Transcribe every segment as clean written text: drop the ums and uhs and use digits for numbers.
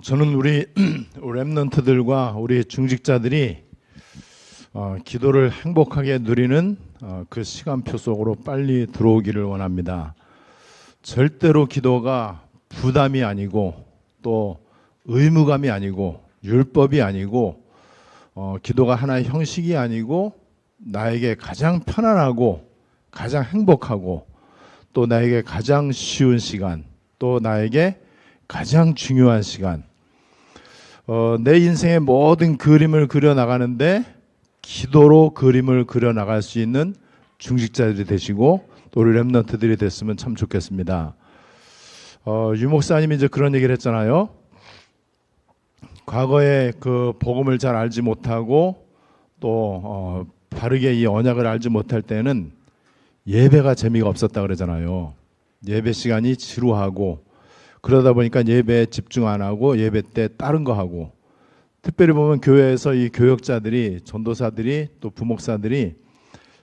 저는 우리 렘넌트들과 우리 중직자들이 기도를 행복하게 누리는 그 시간표 속으로 빨리 들어오기를 원합니다. 절대로 기도가 부담이 아니고 또 의무감이 아니고 율법이 아니고 기도가 하나의 형식이 아니고 나에게 가장 편안하고 가장 행복하고 또 나에게 가장 쉬운 시간, 또 나에게 가장 중요한 시간, 내 인생의 모든 그림을 그려나가는데 기도로 그림을 그려나갈 수 있는 중직자들이 되시고 또 우리 렘넌트들이 됐으면 참 좋겠습니다. 유 목사님이 이제 그런 얘기를 했잖아요. 과거에 그 복음을 잘 알지 못하고 또 바르게 이 언약을 알지 못할 때는 예배가 재미가 없었다 그러잖아요. 예배 시간이 지루하고 그러다 보니까 예배에 집중 안 하고 예배 때 다른 거 하고, 특별히 보면 교회에서 이 교역자들이, 전도사들이, 또 부목사들이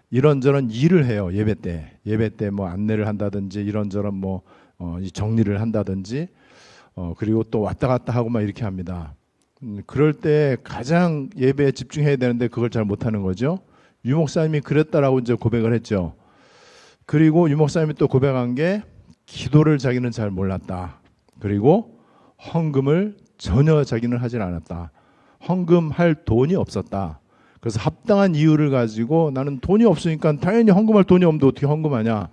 이런저런 일을 해요. 예배 때 뭐 안내를 한다든지 이런저런 뭐 정리를 한다든지 그리고 또 왔다 갔다 하고 막 이렇게 합니다. 그럴 때 가장 예배에 집중해야 되는데 그걸 잘 못하는 거죠. 유 목사님이 그랬다라고 이제 고백을 했죠. 그리고 유 목사님이 또 고백한 게 기도를 자기는 잘 몰랐다. 그리고 헌금을 전혀 자기는 하질 않았다. 헌금할 돈이 없었다. 그래서 합당한 이유를 가지고 나는 돈이 없으니까 당연히 헌금할 돈이 없는데 어떻게 헌금하냐,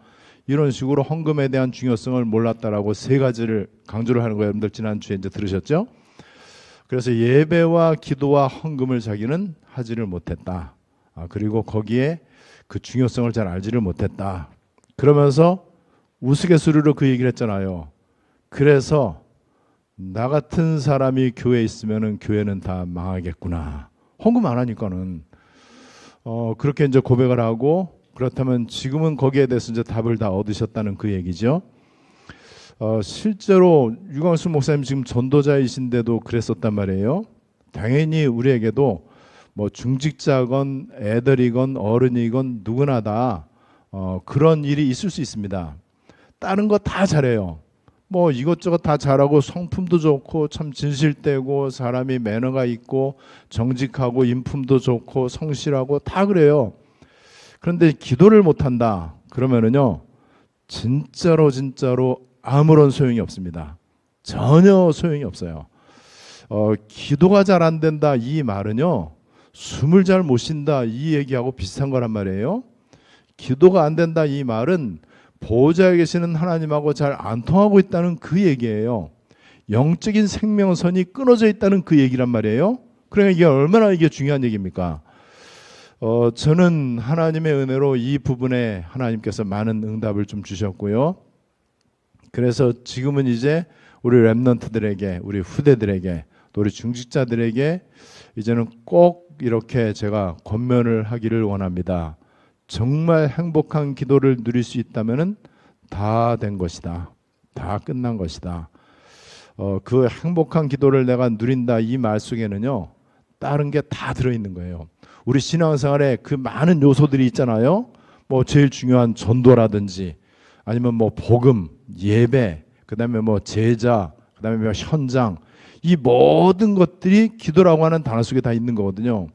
이런 식으로 헌금에 대한 중요성을 몰랐다라고 세 가지를 강조를 하는 거예요. 여러분들 지난주에 이제 들으셨죠? 그래서 예배와 기도와 헌금을 자기는 하지를 못했다. 그리고 거기에 그 중요성을 잘 알지를 못했다. 그러면서 우스갯소리로 그 얘기를 했잖아요. 그래서 나 같은 사람이 교회에 있으면은 교회는 다 망하겠구나. 헌금 안 하니까는. 그렇게 이제 고백을 하고, 그렇다면 지금은 거기에 대해서 이제 답을 다 얻으셨다는 그 얘기죠. 실제로 유광수 목사님 지금 전도자이신데도 그랬었단 말이에요. 당연히 우리에게도 뭐 중직자건 애들이건 어른이건 누구나 다 그런 일이 있을 수 있습니다. 다른 거 다 잘해요. 뭐 이것저것 다 잘하고 성품도 좋고 참 진실되고 사람이 매너가 있고 정직하고 인품도 좋고 성실하고 다 그래요. 그런데 기도를 못한다 그러면은요, 진짜로 아무런 소용이 없습니다. 전혀 소용이 없어요. 기도가 잘 안 된다 이 말은요, 숨을 잘 못 쉰다 이 얘기하고 비슷한 거란 말이에요. 기도가 안 된다 이 말은 보호자에 계시는 하나님하고 잘 안 통하고 있다는 그 얘기예요. 영적인 생명선이 끊어져 있다는 그 얘기란 말이에요. 그러니까 이게 얼마나 중요한 얘기입니까? 저는 하나님의 은혜로 이 부분에 하나님께서 많은 응답을 좀 주셨고요. 그래서 지금은 이제 우리 렘넌트들에게, 우리 후대들에게, 또 우리 중직자들에게 이제는 꼭 이렇게 제가 권면을 하기를 원합니다. 정말 행복한 기도를 누릴 수 있다면은 다 된 것이다. 다 끝난 것이다. 그 행복한 기도를 내가 누린다 이 말 속에는요, 다른 게 다 들어있는 거예요. 우리 신앙생활에 그 많은 요소들이 있잖아요. 뭐 제일 중요한 전도라든지 아니면 뭐 복음, 예배, 그다음에 뭐 제자, 그다음에 뭐 현장, 이 모든 것들이 기도라고 하는 단어 속에 다 있는 거거든요.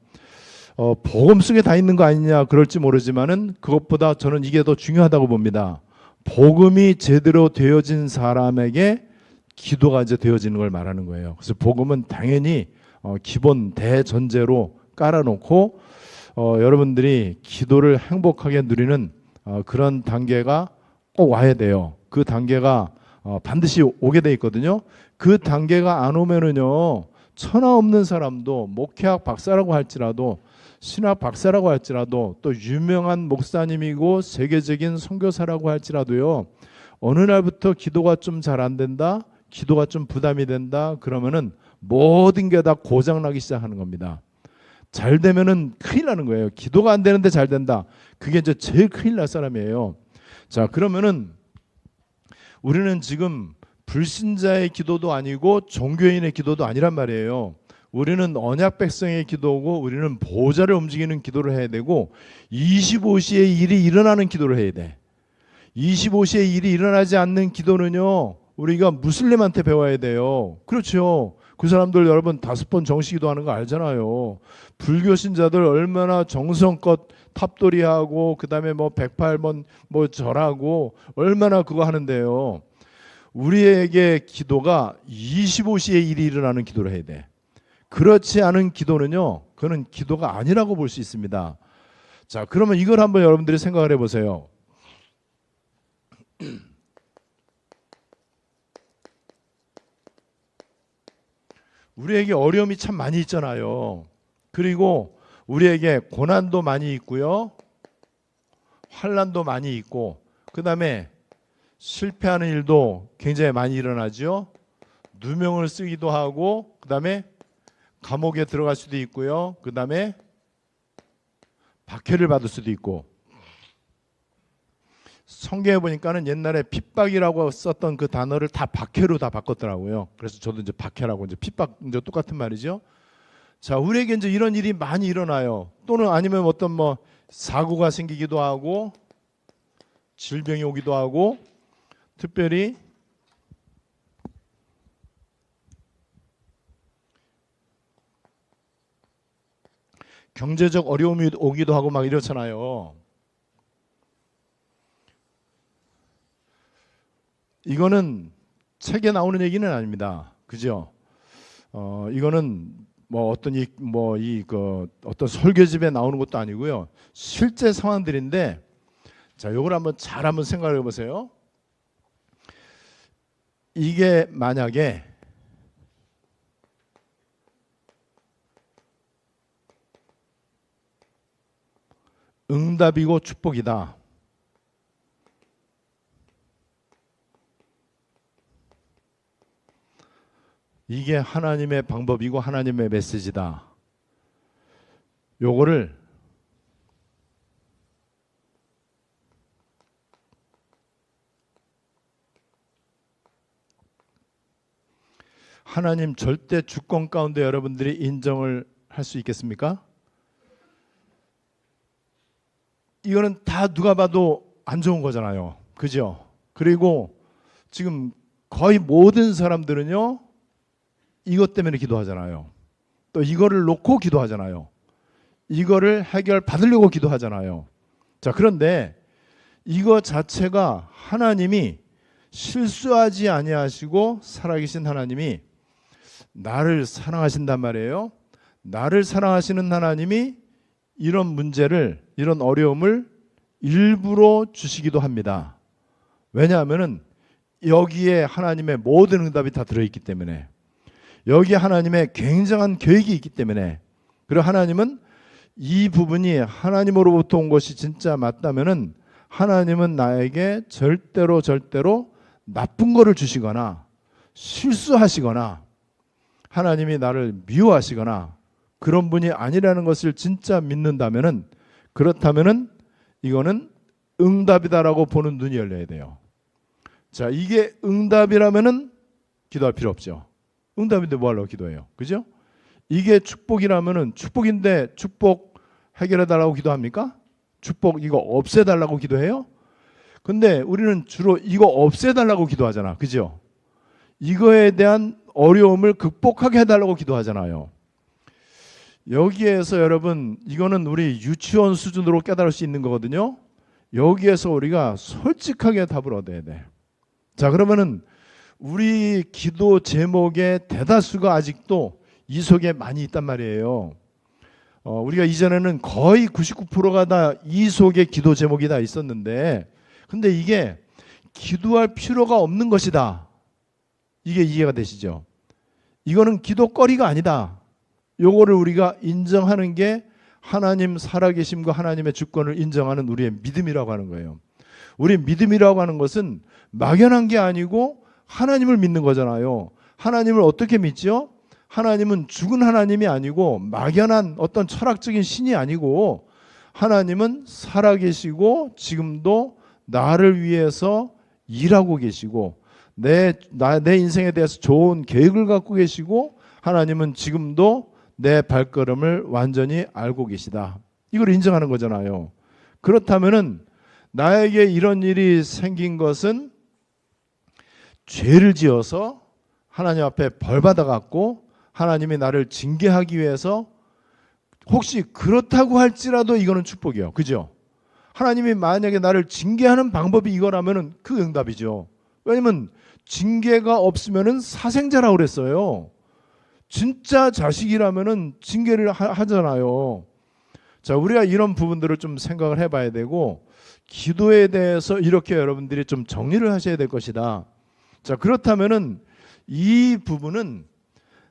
복음 속에 다 있는 거 아니냐 그럴지 모르지만은 그것보다 저는 이게 더 중요하다고 봅니다. 복음이 제대로 되어진 사람에게 기도가 이제 되어지는 걸 말하는 거예요. 그래서 복음은 당연히 기본 대전제로 깔아놓고 여러분들이 기도를 행복하게 누리는 그런 단계가 꼭 와야 돼요. 그 단계가 반드시 오게 돼 있거든요. 그 단계가 안 오면은요, 천하 없는 사람도 목회학 박사라고 할지라도 신학 박사라고 할지라도 또 유명한 목사님이고 세계적인 선교사라고 할지라도요, 어느 날부터 기도가 좀 잘 안 된다, 기도가 좀 부담이 된다 그러면은 모든 게 다 고장나기 시작하는 겁니다. 잘 되면은 큰일 나는 거예요. 기도가 안 되는데 잘 된다, 그게 이제 제일 큰일 날 사람이에요. 자, 그러면은 우리는 지금 불신자의 기도도 아니고 종교인의 기도도 아니란 말이에요. 우리는 언약 백성의 기도고 우리는 보호자를 움직이는 기도를 해야 되고 25시에 일이 일어나는 기도를 해야 돼. 25시에 일이 일어나지 않는 기도는요, 우리가 무슬림한테 배워야 돼요. 그렇죠. 그 사람들 여러분 5번 정시기도 하는 거 알잖아요. 불교 신자들 얼마나 정성껏 탑돌이하고 그다음에 뭐 108번 뭐 절하고 얼마나 그거 하는데요. 우리에게 기도가 25시에 일이 일어나는 기도를 해야 돼. 그렇지 않은 기도는요, 그거는 기도가 아니라고 볼 수 있습니다. 자, 그러면 이걸 한번 여러분들이 생각을 해보세요. 우리에게 어려움이 참 많이 있잖아요. 그리고 우리에게 고난도 많이 있고요, 환난도 많이 있고, 그 다음에 실패하는 일도 굉장히 많이 일어나죠. 누명을 쓰기도 하고, 그 다음에 감옥에 들어갈 수도 있고요, 그 다음에 박해를 받을 수도 있고. 성경에 보니까는 옛날에 핍박이라고 썼던 그 단어를 다 박해로 다 바꿨더라고요. 그래서 저도 이제 박해라고, 이제 핍박 이제 똑같은 말이죠. 자, 우리에게 이제 이런 일이 많이 일어나요. 또는 아니면 어떤 뭐 사고가 생기기도 하고, 질병이 오기도 하고, 특별히 경제적 어려움이 오기도 하고 막 이렇잖아요. 이거는 책에 나오는 얘기는 아닙니다. 그죠? 이거는 뭐 어떤 어떤 설교집에 나오는 것도 아니고요. 실제 상황들인데, 자, 요걸 한번 잘 한번 생각해 보세요. 이게 만약에 응답이고 축복이다. 이게 하나님의 방법이고 하나님의 메시지다. 요거를 하나님 절대 주권 가운데 여러분들이 인정을 할 수 있겠습니까? 이거는 다 누가 봐도 안 좋은 거잖아요. 그죠? 그리고 지금 거의 모든 사람들은요, 이것 때문에 기도하잖아요. 또 이거를 놓고 기도하잖아요. 이거를 해결 받으려고 기도하잖아요. 자, 그런데 이거 자체가 하나님이 실수하지 아니하시고 살아계신 하나님이 나를 사랑하신단 말이에요. 나를 사랑하시는 하나님이 이런 문제를, 이런 어려움을 일부러 주시기도 합니다. 왜냐하면은 여기에 하나님의 모든 응답이 다 들어있기 때문에, 여기에 하나님의 굉장한 계획이 있기 때문에, 그리고 하나님은 이 부분이 하나님으로부터 온 것이 진짜 맞다면은 하나님은 나에게 절대로 나쁜 거를 주시거나 실수하시거나 하나님이 나를 미워하시거나 그런 분이 아니라는 것을 진짜 믿는다면은, 그렇다면은 이거는 응답이다라고 보는 눈이 열려야 돼요. 자, 이게 응답이라면은 기도할 필요 없죠. 응답인데 뭐 하려고 기도해요? 그죠? 이게 축복이라면은 축복인데 축복 해결해 달라고 기도합니까? 축복 이거 없애 달라고 기도해요? 근데 우리는 주로 이거 없애 달라고 기도하잖아. 그죠? 이거에 대한 어려움을 극복하게 해 달라고 기도하잖아요. 여기에서 여러분, 이거는 우리 유치원 수준으로 깨달을 수 있는 거거든요. 여기에서 우리가 솔직하게 답을 얻어야 돼. 자, 그러면은 우리 기도 제목의 대다수가 아직도 이 속에 많이 있단 말이에요. 우리가 이전에는 거의 99%가 다 이 속에 기도 제목이 다 있었는데, 근데 이게 기도할 필요가 없는 것이다. 이게 이해가 되시죠? 이거는 기도거리가 아니다. 요거를 우리가 인정하는 게 하나님 살아계심과 하나님의 주권을 인정하는 우리의 믿음이라고 하는 거예요. 우리 믿음이라고 하는 것은 막연한 게 아니고 하나님을 믿는 거잖아요. 하나님을 어떻게 믿죠? 하나님은 죽은 하나님이 아니고 막연한 어떤 철학적인 신이 아니고 하나님은 살아계시고 지금도 나를 위해서 일하고 계시고 내 인생에 대해서 좋은 계획을 갖고 계시고 하나님은 지금도 내 발걸음을 완전히 알고 계시다. 이걸 인정하는 거잖아요. 그렇다면은 나에게 이런 일이 생긴 것은 죄를 지어서 하나님 앞에 벌 받아갖고 하나님이 나를 징계하기 위해서, 혹시 그렇다고 할지라도 이거는 축복이에요. 그죠? 하나님이 만약에 나를 징계하는 방법이 이거라면은 그 응답이죠. 왜냐면 징계가 없으면은 사생자라고 그랬어요. 진짜 자식이라면은 징계를 하잖아요. 자, 우리가 이런 부분들을 좀 생각을 해봐야 되고, 기도에 대해서 이렇게 여러분들이 좀 정리를 하셔야 될 것이다. 자, 그렇다면은 이 부분은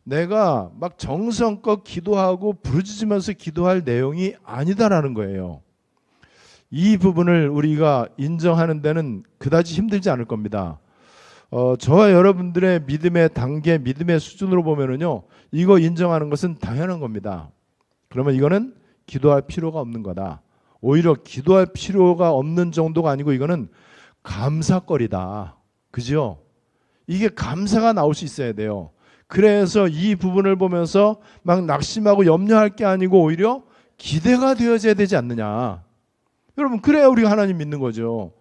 내가 막 정성껏 기도하고 부르짖으면서 기도할 내용이 아니다라는 거예요. 이 부분을 우리가 인정하는 데는 그다지 힘들지 않을 겁니다. 저와 여러분들의 믿음의 단계, 믿음의 수준으로 보면은요, 이거 인정하는 것은 당연한 겁니다. 그러면 이거는 기도할 필요가 없는 거다. 오히려 기도할 필요가 없는 정도가 아니고 이거는 감사거리다. 그죠? 이게 감사가 나올 수 있어야 돼요. 그래서 이 부분을 보면서 막 낙심하고 염려할 게 아니고 오히려 기대가 되어져야 되지 않느냐. 여러분, 그래야 우리가 하나님 믿는 거죠.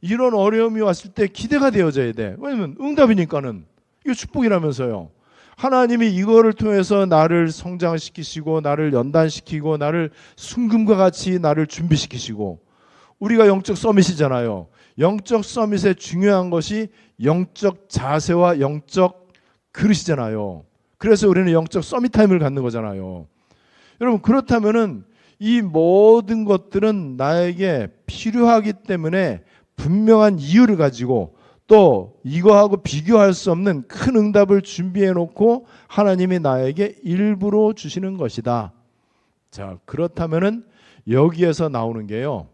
이런 어려움이 왔을 때 기대가 되어져야 돼. 왜냐면 응답이니까는. 이거 축복이라면서요. 하나님이 이거를 통해서 나를 성장시키시고 나를 연단시키고 나를 순금과 같이 나를 준비시키시고, 우리가 영적 서밋이잖아요. 영적 서밋의 중요한 것이 영적 자세와 영적 그릇이잖아요. 그래서 우리는 영적 서밋 타임을 갖는 거잖아요. 여러분, 그렇다면은 이 모든 것들은 나에게 필요하기 때문에 분명한 이유를 가지고 또 이거하고 비교할 수 없는 큰 응답을 준비해 놓고 하나님이 나에게 일부러 주시는 것이다. 자, 그렇다면은 여기에서 나오는 게요,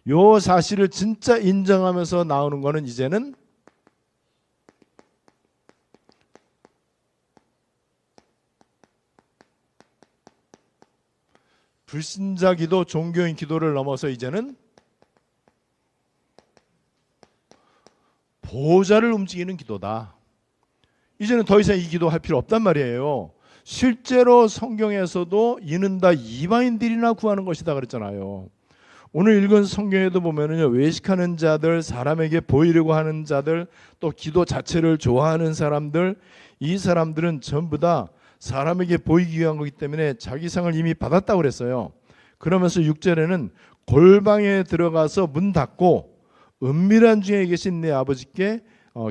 요 사실을 진짜 인정하면서 나오는 거는 이제는 불신자 기도, 종교인 기도를 넘어서 이제는 보좌를 움직이는 기도다. 이제는 더 이상 이 기도할 필요 없단 말이에요. 실제로 성경에서도 이는 다 이방인들이나 구하는 것이다 그랬잖아요. 오늘 읽은 성경에도 보면은요, 외식하는 자들, 사람에게 보이려고 하는 자들, 또 기도 자체를 좋아하는 사람들, 이 사람들은 전부 다 사람에게 보이기 위한 거기 때문에 자기 상을 이미 받았다고 그랬어요. 그러면서 6절에는 골방에 들어가서 문 닫고 은밀한 중에 계신 내 아버지께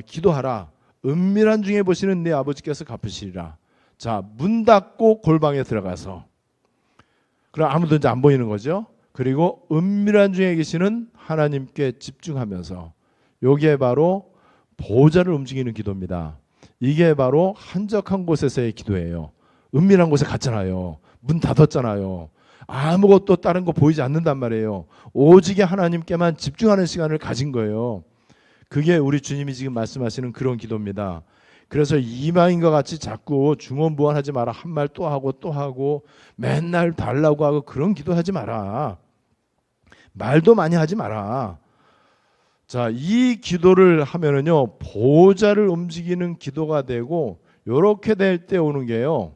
기도하라. 은밀한 중에 보시는 내 아버지께서 갚으시리라. 자, 문 닫고 골방에 들어가서, 그럼 아무도 이제 안 보이는 거죠. 그리고 은밀한 중에 계시는 하나님께 집중하면서, 여기에 바로 보좌를 움직이는 기도입니다. 이게 바로 한적한 곳에서의 기도예요. 은밀한 곳에 갔잖아요. 문 닫았잖아요. 아무것도 다른 거 보이지 않는단 말이에요. 오직 하나님께만 집중하는 시간을 가진 거예요. 그게 우리 주님이 지금 말씀하시는 그런 기도입니다. 그래서 이방인과 같이 자꾸 중언부언하지 마라. 한 말 또 하고 또 하고 맨날 달라고 하고 그런 기도하지 마라. 말도 많이 하지 마라. 자, 이 기도를 하면은요, 보좌를 움직이는 기도가 되고, 요렇게 될 때 오는 게요,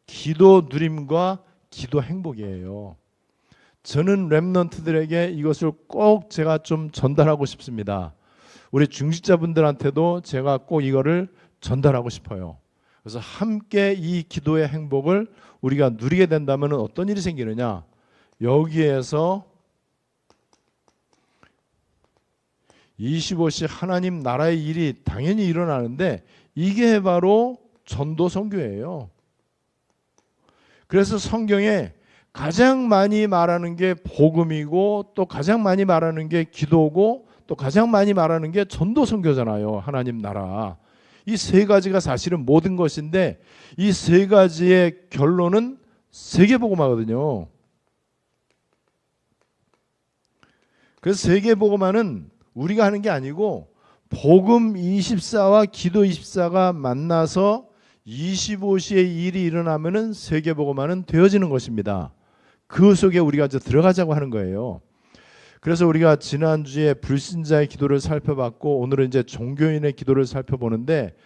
기도 누림과 기도 행복이에요. 저는 렘넌트들에게 이것을 꼭 제가 좀 전달하고 싶습니다. 우리 중직자분들한테도 제가 꼭 이거를 전달하고 싶어요. 그래서 함께 이 기도의 행복을 우리가 누리게 된다면 어떤 일이 생기느냐, 여기에서 25시 하나님 나라의 일이 당연히 일어나는데, 이게 바로 전도 선교예요. 그래서 성경에 가장 많이 말하는 게 복음이고, 또 가장 많이 말하는 게 기도고, 또 가장 많이 말하는 게 전도 선교잖아요. 하나님 나라. 이 세 가지가 사실은 모든 것인데, 이 세 가지의 결론은 세계복음화거든요. 그래서 세계복음화는 우리가 하는 게 아니고, 복음 24와 기도 24가 만나서 25시의 일이 일어나면은 세계복음화는 되어지는 것입니다. 그 속에 우리가 이제 들어가자고 하는 거예요. 그래서 우리가 지난주에 불신자의 기도를 살펴봤고, 오늘은 이제 종교인의 기도를 살펴보는데,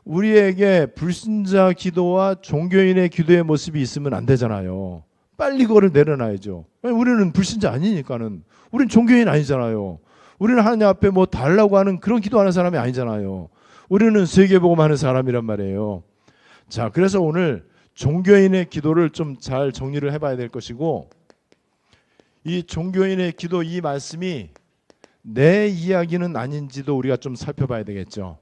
우리에게 불신자 기도와 종교인의 기도의 모습이 있으면 안 되잖아요. 빨리 그거를 내려놔야죠. 우리는 불신자 아니니까는. 우리는 종교인 아니잖아요. 우리는 하나님 앞에 뭐 달라고 하는 그런 기도하는 사람이 아니잖아요. 우리는 세계복음 하는 사람이란 말이에요. 자, 그래서 오늘 종교인의 기도를 좀 잘 정리를 해봐야 될 것이고, 이 종교인의 기도 이 말씀이 내 이야기는 아닌지도 우리가 좀 살펴봐야 되겠죠.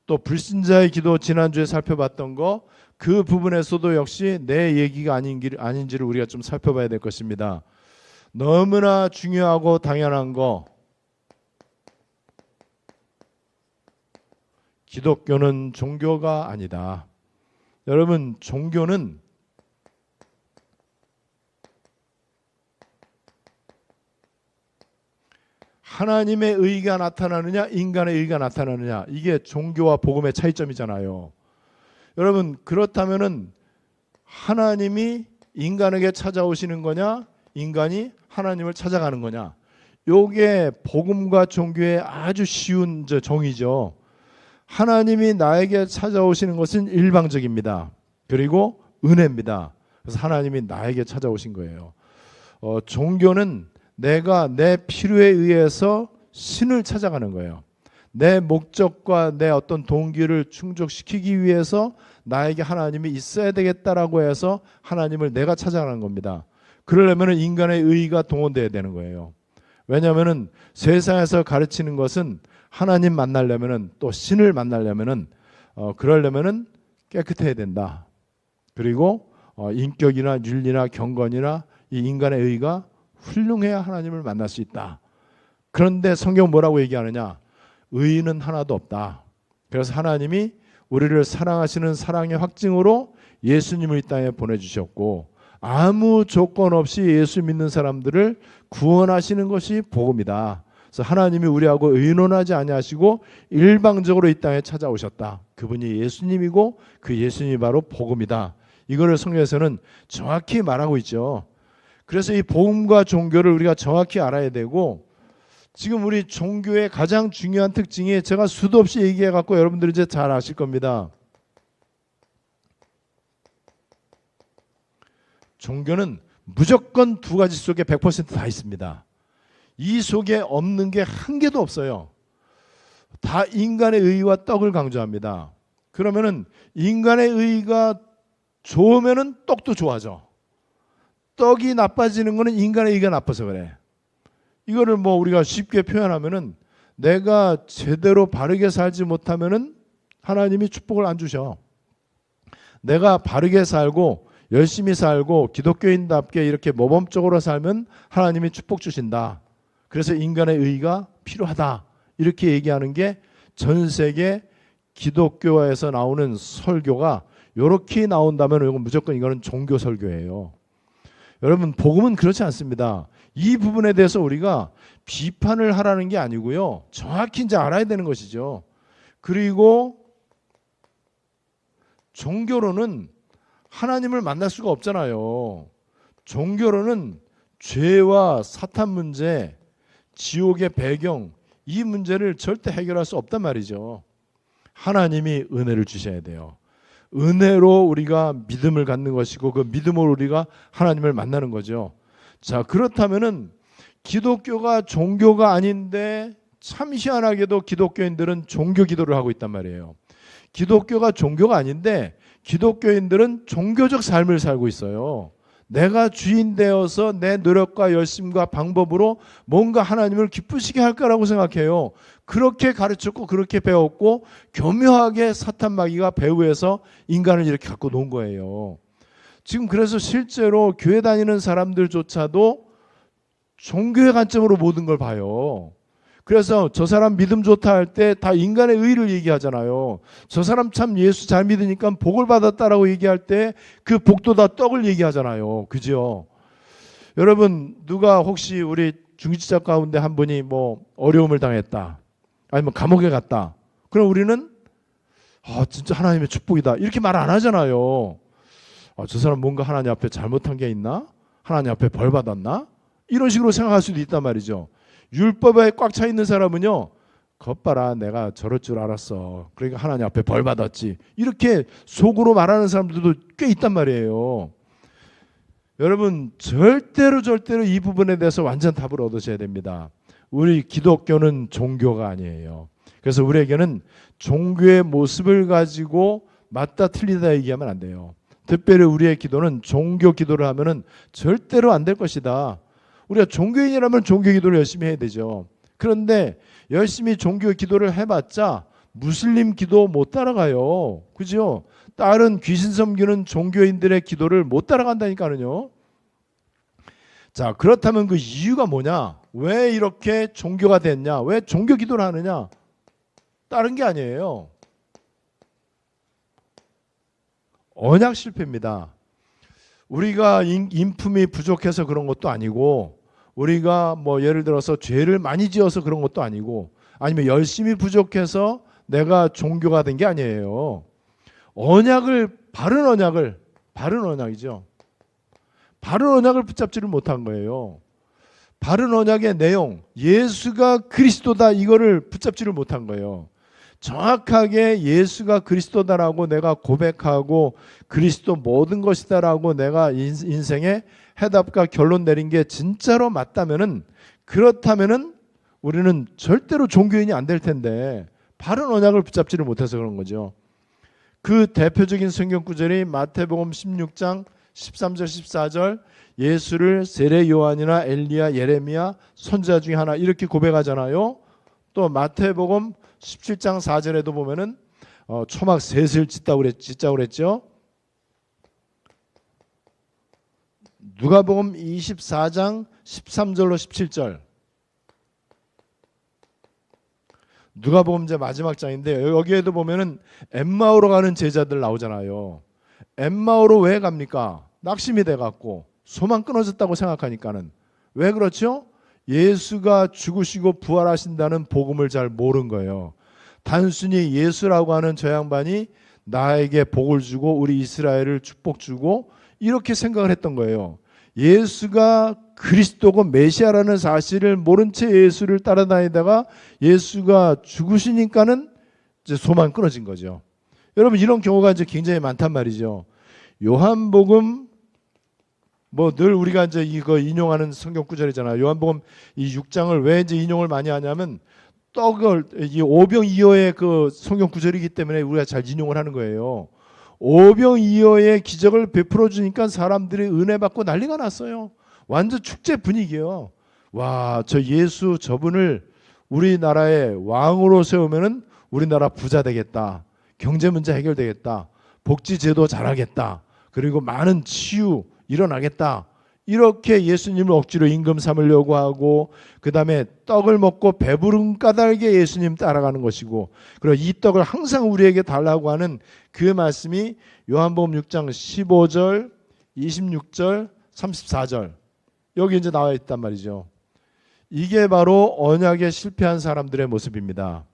또 불신자의 기도 지난주에 살펴봤던 거 그 부분에서도 역시 내 얘기가 아닌지를 우리가 좀 살펴봐야 될 것입니다. 너무나 중요하고 당연한 거, 기독교는 종교가 아니다. 여러분, 종교는 하나님의 의가 나타나느냐 인간의 의가 나타나느냐, 이게 종교와 복음의 차이점이잖아요. 여러분, 그렇다면은 하나님이 인간에게 찾아오시는 거냐 인간이 하나님을 찾아가는 거냐, 요게 복음과 종교의 아주 쉬운 정의죠. 하나님이 나에게 찾아오시는 것은 일방적입니다. 그리고 은혜입니다. 그래서 하나님이 나에게 찾아오신 거예요. 종교는 내가 내 필요에 의해서 신을 찾아가는 거예요. 내 목적과 내 어떤 동기를 충족시키기 위해서 나에게 하나님이 있어야 되겠다라고 해서 하나님을 내가 찾아가는 겁니다. 그러려면 인간의 의의가 동원돼야 되는 거예요. 왜냐하면 세상에서 가르치는 것은 하나님 만나려면, 또 신을 만나려면, 그러려면 깨끗해야 된다. 그리고 인격이나 윤리나 경건이나 이 인간의 의의가 훌륭해야 하나님을 만날 수 있다. 그런데 성경 뭐라고 얘기하느냐? 의의는 하나도 없다. 그래서 하나님이 우리를 사랑하시는 사랑의 확증으로 예수님을 이 땅에 보내주셨고, 아무 조건 없이 예수 믿는 사람들을 구원하시는 것이 복음이다. 그래서 하나님이 우리하고 의논하지 아니하시고 일방적으로 이 땅에 찾아오셨다. 그분이 예수님이고 그 예수님이 바로 복음이다. 이거를 성경에서는 정확히 말하고 있죠. 그래서 이 복음과 종교를 우리가 정확히 알아야 되고, 지금 우리 종교의 가장 중요한 특징이 제가 수도 없이 얘기해 갖고 여러분들이 이제 잘 아실 겁니다. 종교는 무조건 두 가지 속에 100% 다 있습니다. 이 속에 없는 게 한 개도 없어요. 다 인간의 의의와 떡을 강조합니다. 그러면은 인간의 의의가 좋으면은 떡도 좋아져. 떡이 나빠지는 거는 인간의 의의가 나빠서 그래. 이거를 뭐 우리가 쉽게 표현하면은, 내가 제대로 바르게 살지 못하면은 하나님이 축복을 안 주셔. 내가 바르게 살고 열심히 살고 기독교인답게 이렇게 모범적으로 살면 하나님이 축복 주신다. 그래서 인간의 의의가 필요하다. 이렇게 얘기하는 게 전 세계 기독교에서 나오는 설교가 이렇게 나온다면 이건 무조건 이거는 종교 설교예요. 여러분, 복음은 그렇지 않습니다. 이 부분에 대해서 우리가 비판을 하라는 게 아니고요, 정확히 이제 알아야 되는 것이죠. 그리고 종교로는 하나님을 만날 수가 없잖아요. 종교로는 죄와 사탄 문제, 지옥의 배경, 이 문제를 절대 해결할 수 없단 말이죠. 하나님이 은혜를 주셔야 돼요. 은혜로 우리가 믿음을 갖는 것이고, 그 믿음으로 우리가 하나님을 만나는 거죠. 자, 그렇다면은 기독교가 종교가 아닌데 참 희한하게도 기독교인들은 종교 기도를 하고 있단 말이에요. 기독교가 종교가 아닌데 기독교인들은 종교적 삶을 살고 있어요. 내가 주인 되어서 내 노력과 열심과 방법으로 뭔가 하나님을 기쁘시게 할 거라고 생각해요. 그렇게 가르쳤고 그렇게 배웠고 교묘하게 사탄 마귀가 배후에서 인간을 이렇게 갖고 놓은 거예요. 지금 그래서 실제로 교회 다니는 사람들조차도 종교의 관점으로 모든 걸 봐요. 그래서 저 사람 믿음 좋다 할 때 다 인간의 의의를 얘기하잖아요. 저 사람 참 예수 잘 믿으니까 복을 받았다라고 얘기할 때 그 복도 다 떡을 얘기하잖아요. 그죠? 여러분, 누가 혹시 우리 중지자 가운데 한 분이 뭐 어려움을 당했다, 아니면 감옥에 갔다, 그럼 우리는 진짜 하나님의 축복이다 이렇게 말 안 하잖아요. 저 사람 뭔가 하나님 앞에 잘못한 게 있나? 하나님 앞에 벌 받았나? 이런 식으로 생각할 수도 있단 말이죠. 율법에 꽉 차 있는 사람은요, 겉봐라 내가 저럴 줄 알았어, 그러니까 하나님 앞에 벌 받았지, 이렇게 속으로 말하는 사람들도 꽤 있단 말이에요. 여러분 절대로 이 부분에 대해서 완전 답을 얻으셔야 됩니다. 우리 기독교는 종교가 아니에요. 그래서 우리에게는 종교의 모습을 가지고 맞다 틀리다 얘기하면 안 돼요. 특별히 우리의 기도는 종교 기도를 하면은 절대로 안 될 것이다. 우리가 종교인이라면 종교 기도를 열심히 해야 되죠. 그런데 열심히 종교 기도를 해봤자 무슬림 기도 못 따라가요. 그죠? 다른 귀신 섬기는 종교인들의 기도를 못 따라간다니까요. 자, 그렇다면 그 이유가 뭐냐? 왜 이렇게 종교가 됐냐? 왜 종교 기도를 하느냐? 다른 게 아니에요. 언약 실패입니다. 우리가 인품이 부족해서 그런 것도 아니고, 우리가 뭐 예를 들어서 죄를 많이 지어서 그런 것도 아니고, 아니면 열심히 부족해서 내가 종교가 된 게 아니에요. 바른 언약이죠. 바른 언약을 붙잡지를 못한 거예요. 바른 언약의 내용, 예수가 그리스도다, 이거를 붙잡지를 못한 거예요. 정확하게 예수가 그리스도다라고 내가 고백하고 그리스도 모든 것이다라고 내가 인생의 해답과 결론 내린 게 진짜로 맞다면은, 그렇다면은 우리는 절대로 종교인이 안 될 텐데 바른 언약을 붙잡지를 못해서 그런 거죠. 그 대표적인 성경 구절이 마태복음 16장 13절 14절, 예수를 세례 요한이나 엘리야, 예레미야 선지자 중에 하나 이렇게 고백하잖아요. 또 마태복음 17장 4절에도 보면은 초막 셋을 짓자고 그랬죠. 누가복음 24장 13절로 17절. 누가복음 이제 마지막 장인데 여기에도 보면은 엠마오로 가는 제자들 나오잖아요. 엠마오로 왜 갑니까? 낙심이 돼갖고 소망 끊어졌다고 생각하니까는. 왜 그렇죠? 예수가 죽으시고 부활하신다는 복음을 잘 모른 거예요. 단순히 예수라고 하는 저 양반이 나에게 복을 주고 우리 이스라엘을 축복 주고 이렇게 생각을 했던 거예요. 예수가 그리스도고 메시아라는 사실을 모른 채 예수를 따라다니다가 예수가 죽으시니까는 이제 소망 끊어진 거죠. 여러분 이런 경우가 이제 굉장히 많단 말이죠. 요한복음 뭐 늘 우리가 이제 이거 인용하는 성경 구절이잖아요. 요한복음 이 6장을 왜 이제 인용을 많이 하냐면 떡을 이 오병이어의 그 성경 구절이기 때문에 우리가 잘 인용을 하는 거예요. 오병이어의 기적을 베풀어 주니까 사람들이 은혜 받고 난리가 났어요. 완전 축제 분위기예요. 와, 저 예수 저분을 우리나라의 왕으로 세우면은 우리나라 부자 되겠다. 경제 문제 해결되겠다. 복지 제도 잘하겠다. 그리고 많은 치유 일어나겠다. 이렇게 예수님을 억지로 임금 삼으려고 하고 그 다음에 떡을 먹고 배부른 까닭에 예수님 따라가는 것이고, 그리고 이 떡을 항상 우리에게 달라고 하는 그 말씀이 요한복음 6장 15절, 26절, 34절 여기 이제 나와 있단 말이죠. 이게 바로 언약에 실패한 사람들의 모습입니다.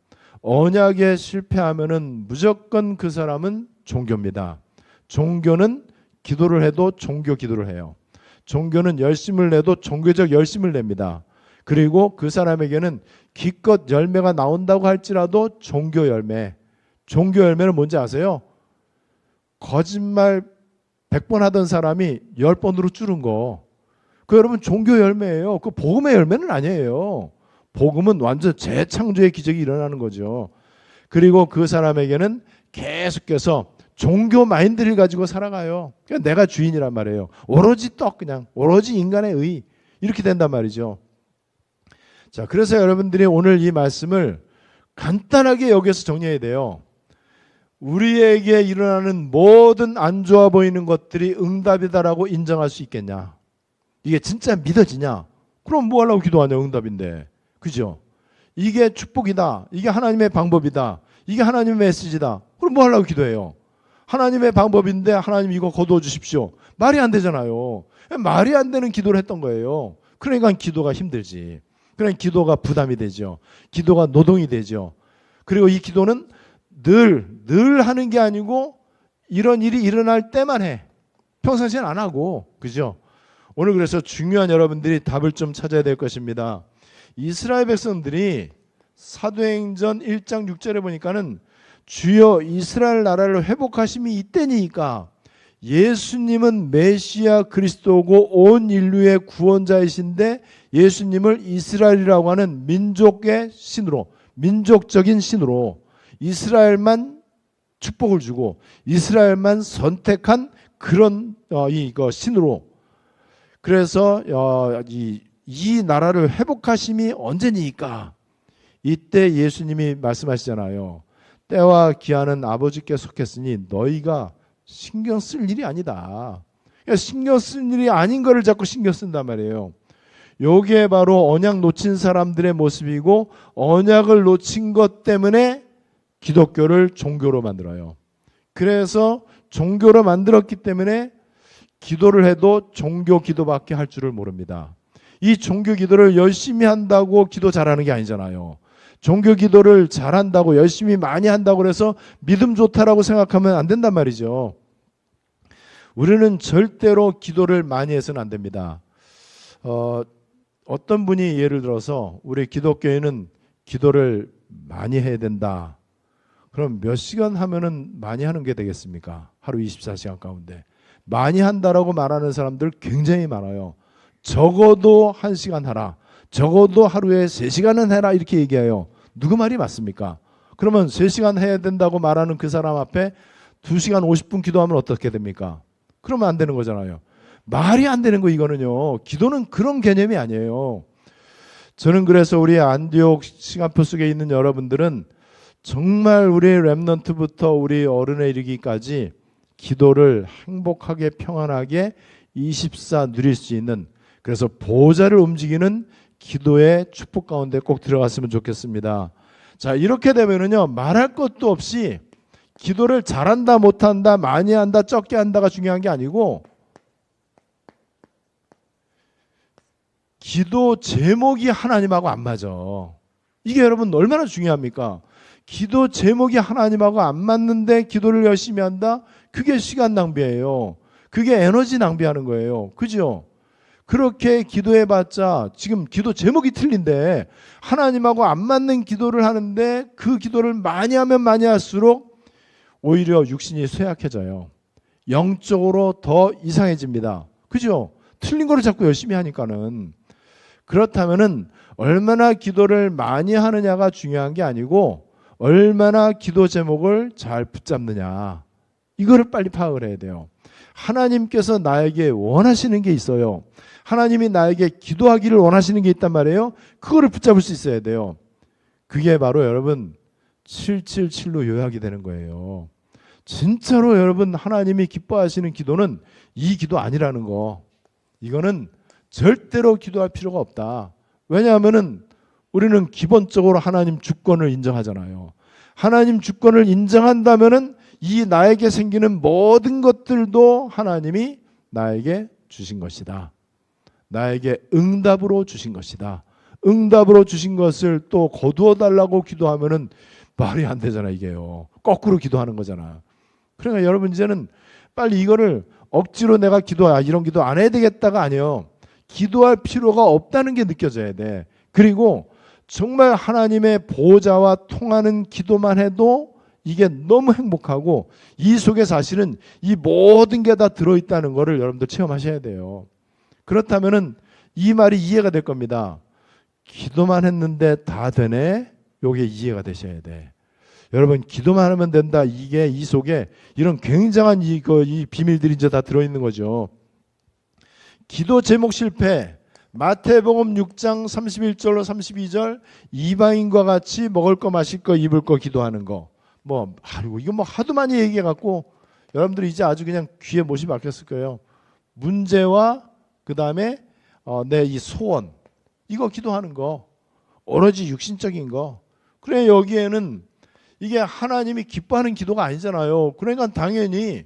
언약에 실패하면은 무조건 그 사람은 종교입니다. 종교는 기도를 해도 종교 기도를 해요. 종교는 열심을 내도 종교적 열심을 냅니다. 그리고 그 사람에게는 기껏 열매가 나온다고 할지라도 종교 열매는 뭔지 아세요? 거짓말 100번 하던 사람이 10번으로 줄은 거. 그 여러분 종교 열매예요. 그 복음의 열매는 아니에요. 복음은 완전 재창조의 기적이 일어나는 거죠. 그리고 그 사람에게는 계속해서 종교 마인드를 가지고 살아가요. 그러니까 내가 주인이란 말이에요. 오로지 떡, 그냥 오로지 인간의 의, 이렇게 된단 말이죠. 자, 그래서 여러분들이 오늘 이 말씀을 간단하게 여기서 정리해야 돼요. 우리에게 일어나는 모든 안 좋아 보이는 것들이 응답이다라고 인정할 수 있겠냐? 이게 진짜 믿어지냐? 그럼 뭐 하려고 기도하냐? 응답인데. 그죠? 이게 축복이다. 이게 하나님의 방법이다. 이게 하나님의 메시지다. 그럼 뭐 하려고 기도해요? 하나님의 방법인데 하나님 이거 거두어 주십시오. 말이 안 되잖아요. 말이 안 되는 기도를 했던 거예요. 그러니까 기도가 힘들지. 그러니까 기도가 부담이 되죠. 기도가 노동이 되죠. 그리고 이 기도는 늘 하는 게 아니고 이런 일이 일어날 때만 해. 평상시엔 안 하고. 그죠? 오늘 그래서 중요한 여러분들이 답을 좀 찾아야 될 것입니다. 이스라엘 백성들이 사도행전 1장 6절에 보니까는 주여 이스라엘 나라를 회복하심이 이때니까 예수님은 메시아 그리스도고 온 인류의 구원자이신데 예수님을 이스라엘이라고 하는 민족의 신으로, 민족적인 신으로 이스라엘만 축복을 주고 이스라엘만 선택한 그런 이거 신으로, 그래서 이 나라를 회복하심이 언제니까? 이때 예수님이 말씀하시잖아요. 때와 기한은 아버지께 속했으니 너희가 신경 쓸 일이 아니다. 신경 쓸 일이 아닌 거를 자꾸 신경 쓴단 말이에요. 요게 바로 언약 놓친 사람들의 모습이고, 언약을 놓친 것 때문에 기독교를 종교로 만들어요. 그래서 종교로 만들었기 때문에 기도를 해도 종교 기도밖에 할 줄을 모릅니다. 이 종교 기도를 열심히 한다고 기도 잘하는 게 아니잖아요. 종교 기도를 잘한다고, 열심히 많이 한다고 해서 믿음 좋다라고 생각하면 안 된단 말이죠. 우리는 절대로 기도를 많이 해서는 안 됩니다. 어떤 분이 예를 들어서 우리 기독교에는 기도를 많이 해야 된다. 그럼 몇 시간 하면은 많이 하는 게 되겠습니까? 하루 24시간 가운데. 많이 한다라고 말하는 사람들 굉장히 많아요. 적어도 1시간 하라. 적어도 하루에 3시간은 해라 이렇게 얘기해요. 누구 말이 맞습니까? 그러면 3시간 해야 된다고 말하는 그 사람 앞에 2시간 50분 기도하면 어떻게 됩니까? 그러면 안 되는 거잖아요. 말이 안 되는 거 이거는요. 기도는 그런 개념이 아니에요. 저는 그래서 우리 안디옥 시간표 속에 있는 여러분들은 정말 우리 렘넌트부터 우리 어른에 이르기까지 기도를 행복하게 평안하게 24 누릴 수 있는, 그래서 보좌를 움직이는 기도의 축복 가운데 꼭 들어갔으면 좋겠습니다. 자, 이렇게 되면은요, 말할 것도 없이 기도를 잘한다 못한다 많이 한다 적게 한다가 중요한 게 아니고, 기도 제목이 하나님하고 안 맞아. 이게 여러분 얼마나 중요합니까? 기도 제목이 하나님하고 안 맞는데 기도를 열심히 한다? 그게 시간 낭비예요. 그게 에너지 낭비하는 거예요. 그죠? 그렇게 기도해봤자 지금 기도 제목이 틀린데 하나님하고 안 맞는 기도를 하는데 그 기도를 많이 하면 많이 할수록 오히려 육신이 쇠약해져요. 영적으로 더 이상해집니다. 그죠? 틀린 거를 자꾸 열심히 하니까는. 그렇다면은 얼마나 기도를 많이 하느냐가 중요한 게 아니고 얼마나 기도 제목을 잘 붙잡느냐, 이거를 빨리 파악을 해야 돼요. 하나님께서 나에게 원하시는 게 있어요. 하나님이 나에게 기도하기를 원하시는 게 있단 말이에요. 그거를 붙잡을 수 있어야 돼요. 그게 바로 여러분 777로 요약이 되는 거예요. 진짜로 여러분 하나님이 기뻐하시는 기도는 이 기도 아니라는 거. 이거는 절대로 기도할 필요가 없다. 왜냐하면은 우리는 기본적으로 하나님 주권을 인정하잖아요. 하나님 주권을 인정한다면은 이 나에게 생기는 모든 것들도 하나님이 나에게 주신 것이다. 나에게 응답으로 주신 것이다. 응답으로 주신 것을 또 거두어 달라고 기도하면은 말이 안 되잖아, 이게요. 거꾸로 기도하는 거잖아. 그러니까 여러분 이제는 빨리 이거를 억지로 내가 이런 기도 안 해야 되겠다가 아니에요. 기도할 필요가 없다는 게 느껴져야 돼. 그리고 정말 하나님의 보좌와 통하는 기도만 해도 이게 너무 행복하고 이 속에 사실은 이 모든 게 다 들어있다는 거를 여러분들 체험하셔야 돼요. 그렇다면은 이 말이 이해가 될 겁니다. 기도만 했는데 다 되네? 요게 이해가 되셔야 돼. 여러분 기도만 하면 된다. 이게 이 속에 이런 굉장한 이 비밀들이 이제 다 들어있는 거죠. 기도 제목 실패. 마태복음 6장 31절로 32절 이방인과 같이 먹을 거 마실 거 입을 거 기도하는 거. 이거 하도 많이 얘기해 갖고 여러분들이 이제 아주 그냥 귀에 못이 박혔을 거예요. 문제와 그 다음에 내 이 소원, 이거 기도하는 거, 오로지 육신적인 거. 그래 여기에는 이게 하나님이 기뻐하는 기도가 아니잖아요. 그러니까 당연히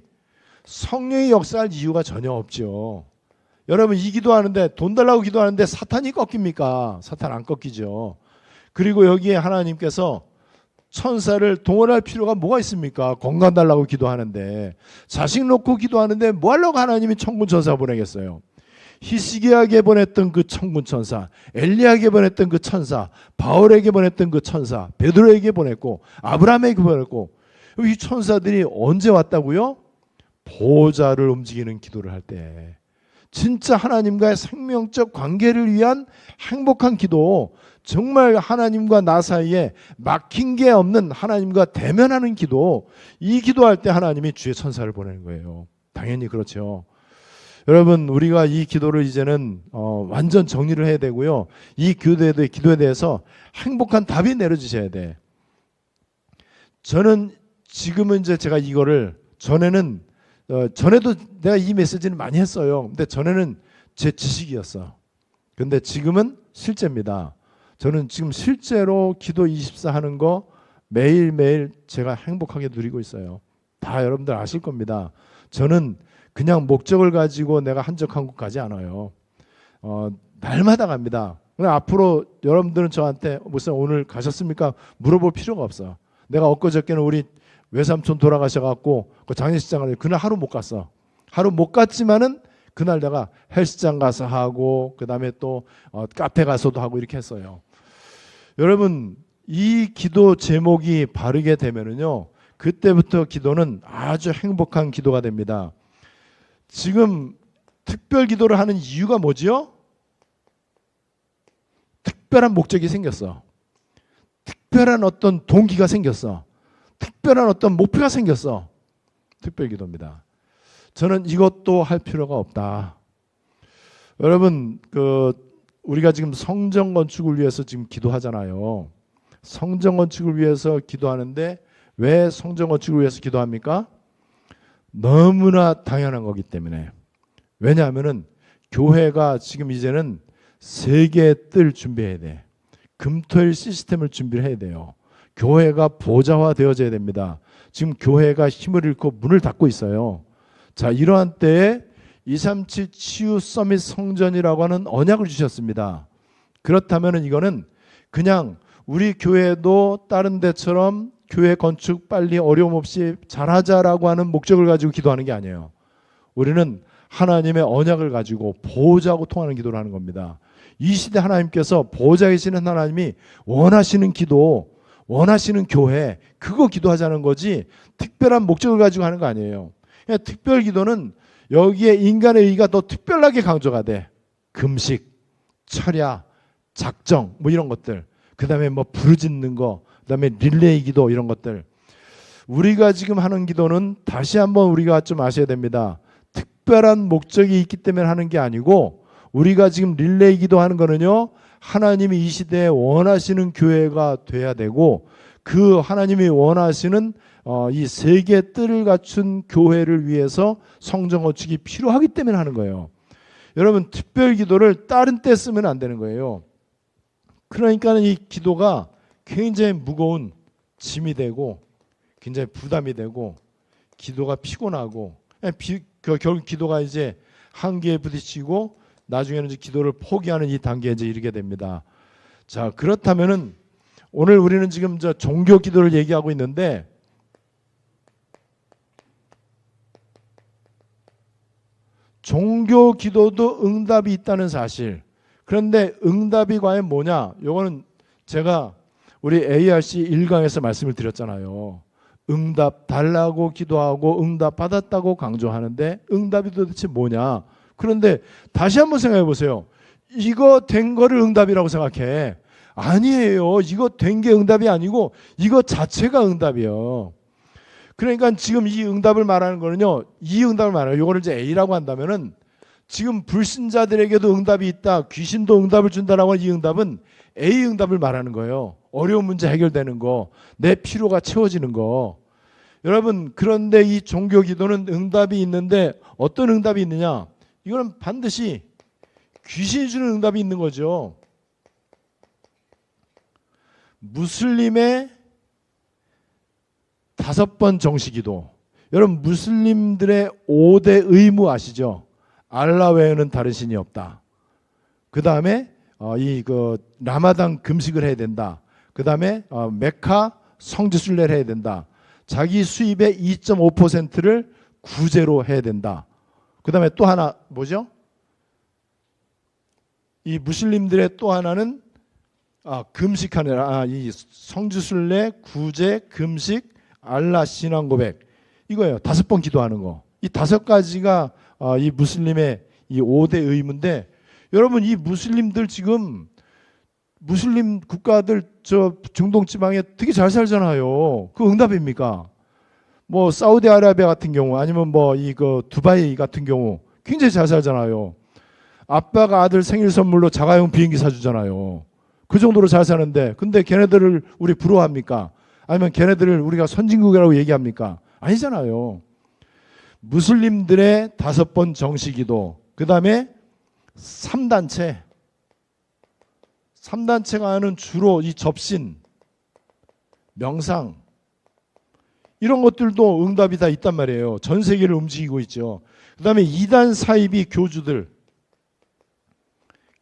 성령의 역사할 이유가 전혀 없죠. 여러분 이 기도하는데 돈 달라고 기도하는데 사탄이 꺾입니까? 사탄 안 꺾이죠. 그리고 여기에 하나님께서 천사를 동원할 필요가 뭐가 있습니까? 건강 달라고 기도하는데, 자식 놓고 기도하는데 뭐 하려고 하나님이 천군 천사 보내겠어요? 히스기야에게 보냈던 그 천군 천사, 엘리야에게 보냈던 그 천사, 바울에게 보냈던 그 천사, 베드로에게 보냈고 아브라함에게 보냈고, 이 천사들이 언제 왔다고요? 보호자를 움직이는 기도를 할 때, 진짜 하나님과의 생명적 관계를 위한 행복한 기도, 정말 하나님과 나 사이에 막힌 게 없는 하나님과 대면하는 기도, 이 기도할 때 하나님이 주의 천사를 보내는 거예요. 당연히 그렇죠. 여러분, 우리가 이 기도를 이제는 완전 정리를 해야 되고요. 이 기도에 대해서 행복한 답이 내려주셔야 돼. 저는 지금은 이제 제가 이거를 전에도 내가 이 메시지는 많이 했어요. 근데 전에는 제 지식이었어. 근데 지금은 실제입니다. 저는 지금 실제로 기도 24 하는 거 매일매일 제가 행복하게 누리고 있어요. 다 여러분들 아실 겁니다. 저는 그냥 목적을 가지고 내가 한적한 곳 가지 않아요. 날마다 갑니다. 앞으로 여러분들은 저한테 목사님 오늘 가셨습니까? 물어볼 필요가 없어. 내가 엊그저께는 우리 외삼촌 돌아가셔갖고 그 장례식장을 그날 하루 못 갔어. 하루 못 갔지만은 그날 내가 헬스장 가서 하고 그다음에 또 카페 가서도 하고 이렇게 했어요. 여러분, 이 기도 제목이 바르게 되면은요, 그때부터 기도는 아주 행복한 기도가 됩니다. 지금 특별 기도를 하는 이유가 뭐지요? 특별한 목적이 생겼어. 특별한 어떤 동기가 생겼어. 특별한 어떤 목표가 생겼어. 특별 기도입니다. 저는 이것도 할 필요가 없다. 여러분, 우리가 지금 성전 건축을 위해서 지금 기도하잖아요. 성전 건축을 위해서 기도하는데 왜 성전 건축을 위해서 기도합니까? 너무나 당연한 거기 때문에. 왜냐하면은 교회가 지금 이제는 세계의 뜰 준비해야 돼. 금토일 시스템을 준비를 해야 돼요. 교회가 보좌화 되어져야 됩니다. 지금 교회가 힘을 잃고 문을 닫고 있어요. 자, 이러한 때에 237 치유 서밋 성전이라고 하는 언약을 주셨습니다. 그렇다면 이거는 그냥 우리 교회도 다른 데처럼 교회 건축 빨리 어려움 없이 잘하자라고 하는 목적을 가지고 기도하는 게 아니에요. 우리는 하나님의 언약을 가지고 보호자하고 통하는 기도를 하는 겁니다. 이 시대 하나님께서 보호자에 계시는 하나님이 원하시는 기도, 원하시는 교회, 그거 기도하자는 거지 특별한 목적을 가지고 하는 거 아니에요. 그냥 특별 기도는 여기에 인간의 의가 더 특별하게 강조가 돼. 금식, 철야, 작정 뭐 이런 것들, 그 다음에 뭐 부르짖는 거, 그 다음에 릴레이 기도 이런 것들. 우리가 지금 하는 기도는 다시 한번 우리가 좀 아셔야 됩니다. 특별한 목적이 있기 때문에 하는 게 아니고, 우리가 지금 릴레이 기도하는 거는요, 하나님이 이 시대에 원하시는 교회가 돼야 되고, 그 하나님이 원하시는 이 세계 뜰을 갖춘 교회를 위해서 성전 건축이 필요하기 때문에 하는 거예요. 여러분, 특별 기도를 다른 때 쓰면 안 되는 거예요. 그러니까 이 기도가 굉장히 무거운 짐이 되고 굉장히 부담이 되고 기도가 피곤하고 결국 기도가 이제 한계에 부딪히고 나중에는 이제 기도를 포기하는 이 단계에 이제 이르게 됩니다. 자, 그렇다면은 오늘 우리는 지금 저 종교 기도를 얘기하고 있는데, 종교 기도도 응답이 있다는 사실. 그런데 응답이 과연 뭐냐? 요거는 제가 우리 ARC 1강에서 말씀을 드렸잖아요. 응답 달라고 기도하고 응답 받았다고 강조하는데 응답이 도대체 뭐냐? 그런데 다시 한번 생각해 보세요. 이거 된 거를 응답이라고 생각해. 아니에요. 이거 된 게 응답이 아니고 이거 자체가 응답이에요. 그러니까 지금 이 응답을 말하는 거는요, 이 응답을 말해요. 이거를 이제 A라고 한다면은 지금 불신자들에게도 응답이 있다, 귀신도 응답을 준다라고 하는 이 응답은 A 응답을 말하는 거예요. 어려운 문제 해결되는 거, 내 필요가 채워지는 거. 여러분, 그런데 이 종교 기도는 응답이 있는데 어떤 응답이 있느냐? 이거는 반드시 귀신이 주는 응답이 있는 거죠. 무슬림의 5번 정식기도. 여러분, 무슬림들의 5대 의무 아시죠? 알라 외에는 다른 신이 없다. 그 다음에 라마단 금식을 해야 된다. 그 다음에 메카 성지순례를 해야 된다. 자기 수입의 2.5%를 구제로 해야 된다. 그 다음에 또 하나 뭐죠? 이 무슬림들의 또 하나는 금식하는 이 성지순례, 구제, 금식, 알라 신앙 고백, 이거예요. 5번 기도하는 거. 이 5가지가 이 무슬림의 이 5대 의무인데, 여러분 이 무슬림들 지금 무슬림 국가들 저 중동 지방에 되게 잘 살잖아요. 그 응답입니까? 뭐 사우디아라비아 같은 경우, 아니면 뭐 이거 두바이 같은 경우 굉장히 잘 살잖아요. 아빠가 아들 생일 선물로 자가용 비행기 사주잖아요. 그 정도로 잘 사는데, 근데 걔네들을 우리 부러워합니까? 아니면 걔네들을 우리가 선진국이라고 얘기합니까? 아니잖아요. 무슬림들의 5번 정시기도, 그 다음에 3단체가 하는 주로 이 접신, 명상, 이런 것들도 응답이 다 있단 말이에요. 전 세계를 움직이고 있죠. 그 다음에 이단 사이비 교주들,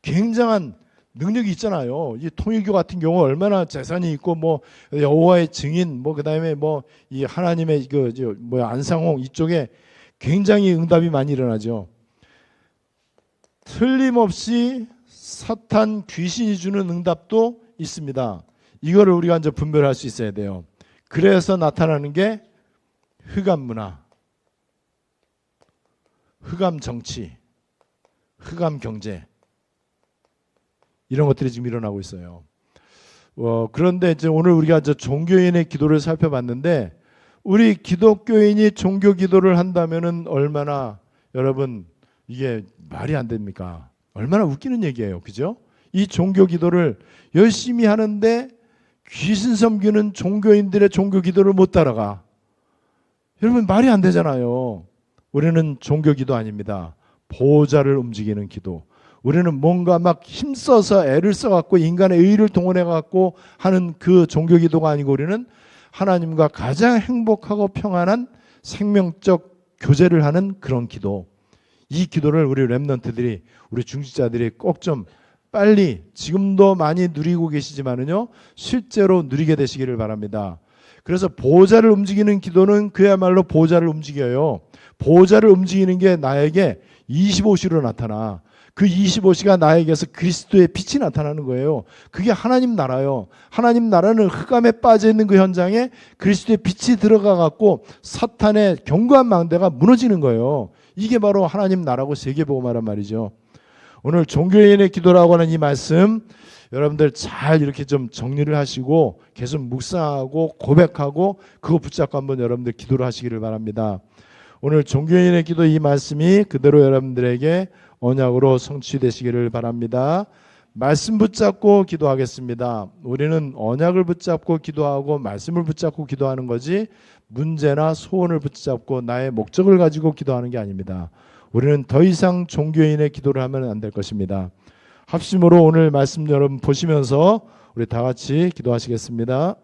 굉장한 능력이 있잖아요. 이 통일교 같은 경우 얼마나 재산이 있고, 뭐 여호와의 증인, 뭐 그다음에 뭐 이 하나님의 안상홍 이쪽에 굉장히 응답이 많이 일어나죠. 틀림없이 사탄 귀신이 주는 응답도 있습니다. 이거를 우리가 이제 분별할 수 있어야 돼요. 그래서 나타나는 게 흑암 문화, 흑암 정치, 흑암 경제, 이런 것들이 지금 일어나고 있어요. 그런데 이제 오늘 우리가 이제 종교인의 기도를 살펴봤는데, 우리 기독교인이 종교 기도를 한다면은 얼마나, 여러분 이게 말이 안 됩니까? 얼마나 웃기는 얘기예요, 그죠? 이 종교 기도를 열심히 하는데 귀신 섬기는 종교인들의 종교 기도를 못 따라가. 여러분 말이 안 되잖아요. 우리는 종교 기도 아닙니다. 보호자를 움직이는 기도. 우리는 뭔가 막 힘써서 애를 써갖고 인간의 의를 동원해갖고 하는 그 종교 기도가 아니고, 우리는 하나님과 가장 행복하고 평안한 생명적 교제를 하는 그런 기도. 이 기도를 우리 렘넌트들이, 우리 중직자들이 꼭 좀 빨리, 지금도 많이 누리고 계시지만은요, 실제로 누리게 되시기를 바랍니다. 그래서 보호자를 움직이는 기도는 그야말로 보호자를 움직여요. 보호자를 움직이는 게 나에게 25시로 나타나. 그 25시가 나에게서 그리스도의 빛이 나타나는 거예요. 그게 하나님 나라요. 하나님 나라는 흑암에 빠져 있는 그 현장에 그리스도의 빛이 들어가 갖고 사탄의 견고한 망대가 무너지는 거예요. 이게 바로 하나님 나라고 세계복음화란 말이죠. 오늘 종교인의 기도라고 하는 이 말씀, 여러분들 잘 이렇게 좀 정리를 하시고 계속 묵상하고 고백하고 그거 붙잡고 한번 여러분들 기도를 하시기를 바랍니다. 오늘 종교인의 기도 이 말씀이 그대로 여러분들에게 언약으로 성취되시기를 바랍니다. 말씀 붙잡고 기도하겠습니다. 우리는 언약을 붙잡고 기도하고 말씀을 붙잡고 기도하는 거지, 문제나 소원을 붙잡고 나의 목적을 가지고 기도하는 게 아닙니다. 우리는 더 이상 종교인의 기도를 하면 안 될 것입니다. 합심으로 오늘 말씀 여러분 보시면서 우리 다 같이 기도하시겠습니다.